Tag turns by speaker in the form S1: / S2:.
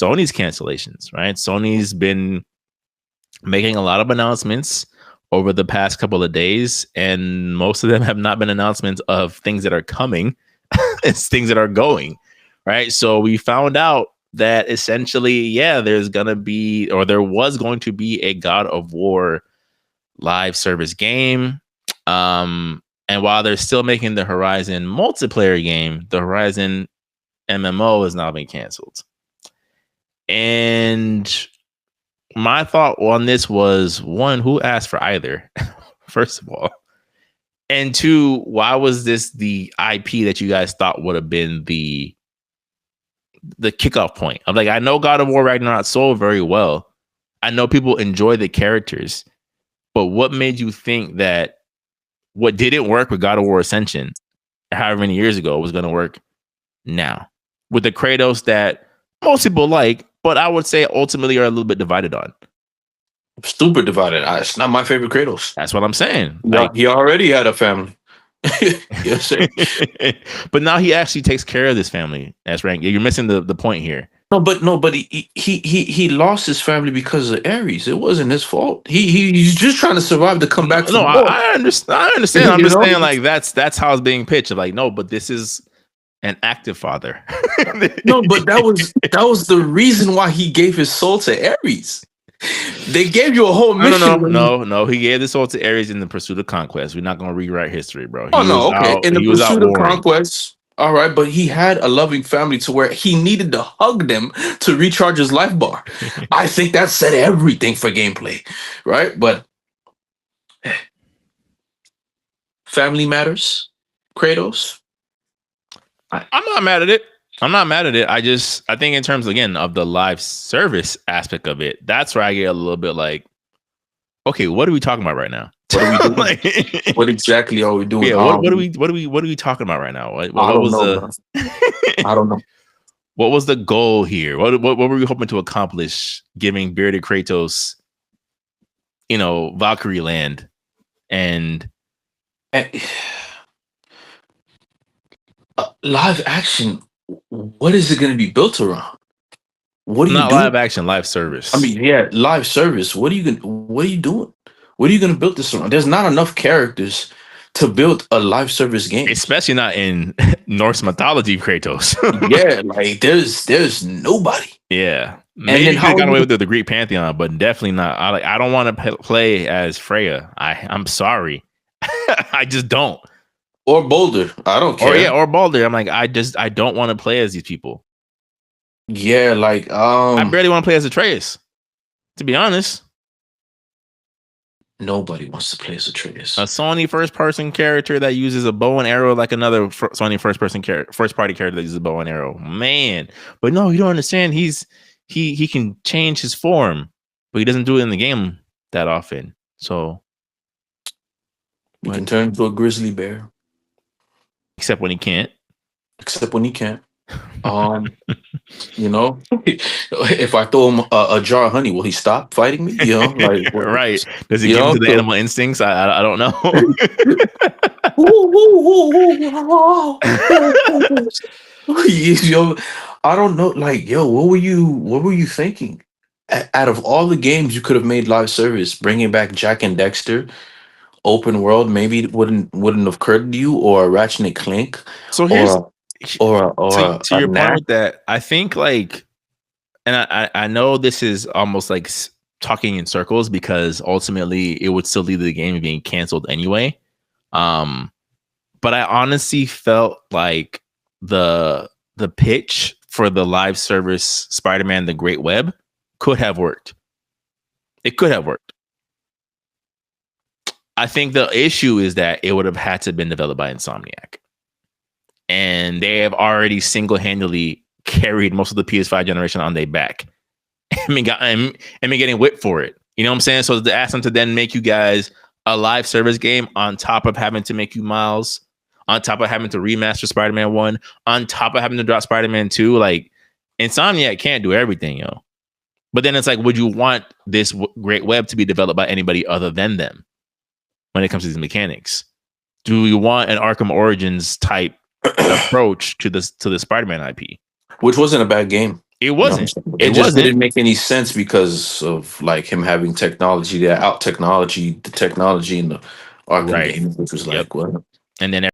S1: Sony's cancellations, right? Sony's been making a lot of announcements over the past couple of days, and most of them have not been announcements of things that are coming. It's things that are going, right? So we found out that essentially, yeah, there was going to be a God of War live service game. And while they're still making the Horizon multiplayer game, the Horizon MMO has now been canceled. And my thought on this was, one, who asked for either? First of all. And two, why was this the IP that you guys thought would have been the kickoff point? I'm like, I know God of War Ragnarok sold very well. I know people enjoy the characters. But what made you think that what didn't work with God of War Ascension, however many years ago, was going to work now? With the Kratos that most people like, but I would say ultimately are a little bit divided on.
S2: Stupid divided. It's not my favorite Kratos.
S1: That's what I'm saying.
S2: Like, he already had a family. Yes, sir.
S1: But now he actually takes care of this family. That's right. You're missing the point here.
S2: No, but he lost his family because of Ares. It wasn't his fault. He's just trying to survive to come back.
S1: No, I understand. I'm just saying, like, that's how it's being pitched. Like, no, but this is an active father.
S2: No, but that was the reason why he gave his soul to Ares. They gave you a whole mission.
S1: No. He gave the soul to Ares in the pursuit of conquest. We're not going to rewrite history, bro.
S2: In the pursuit of conquest. All right, but he had a loving family to where he needed to hug them to recharge his life bar. I think that said everything for gameplay, right? But family matters, Kratos.
S1: I'm not mad at it. I think in terms, again, of the live service aspect of it, that's where I get a little bit like, okay, what are we talking about right now?
S2: What are we doing? Like, what exactly are we doing?
S1: Yeah, what are we talking about right now?
S2: I don't know.
S1: What was the goal here? What were we hoping to accomplish giving bearded Kratos, Valkyrie land and
S2: live action? What is it going to be built around? What are you doing?
S1: Live action, live service.
S2: I mean, yeah, live service. What are you doing? What are you going to build this around? There's not enough characters to build a live service game,
S1: especially not in Norse mythology. Kratos,
S2: yeah, like there's nobody.
S1: Yeah, maybe and then how got away with the Greek pantheon, but definitely not. I don't want to play as Freya. I'm sorry, I just don't.
S2: Or Boulder, I don't care.
S1: Or Boulder. I'm like, I don't want to play as these people.
S2: Yeah, like
S1: I barely want to play as Atreus, to be honest.
S2: Nobody wants to play as Atreus.
S1: A Sony first-person character that uses a bow and arrow like another Sony first-party character that uses a bow and arrow. Man, but no, you don't understand. He can change his form, but he doesn't do it in the game that often. So
S2: he can turn into a grizzly bear,
S1: except when he can't.
S2: If I throw him a jar of honey, will he stop fighting me? Like
S1: right? Does he get into the animal instincts? I don't know.
S2: I don't know. Like, what were you thinking? Out of all the games you could have made live service, bringing back Jack and Dexter, open world, maybe it wouldn't have occurred to you, or Ratchet and Clank.
S1: So here's to your point that I think, like, and I know this is almost like talking in circles because ultimately it would still lead to the game being canceled anyway. But I honestly felt like the pitch for the live service Spider-Man: The Great Web could have worked. It could have worked. I think the issue is that it would have had to have been developed by Insomniac. And they have already single-handedly carried most of the PS5 generation on their back and been getting whipped for it. You know what I'm saying? So to ask them to then make you guys a live service game on top of having to make you Miles, on top of having to remaster Spider-Man 1, on top of having to drop Spider-Man 2, like, Insomniac can't do everything, yo. But then it's like, would you want this Great Web to be developed by anybody other than them when it comes to these mechanics? Do you want an Arkham Origins type approach to the Spider-Man IP,
S2: which wasn't a bad game?
S1: It
S2: You know what I'm
S1: wasn't.
S2: saying? It
S1: It
S2: just
S1: wasn't.
S2: didn't make any sense because of like him having technology that out technology the technology in the Arkham
S1: Right.
S2: game, which was
S1: Yep.
S2: like, what?
S1: And then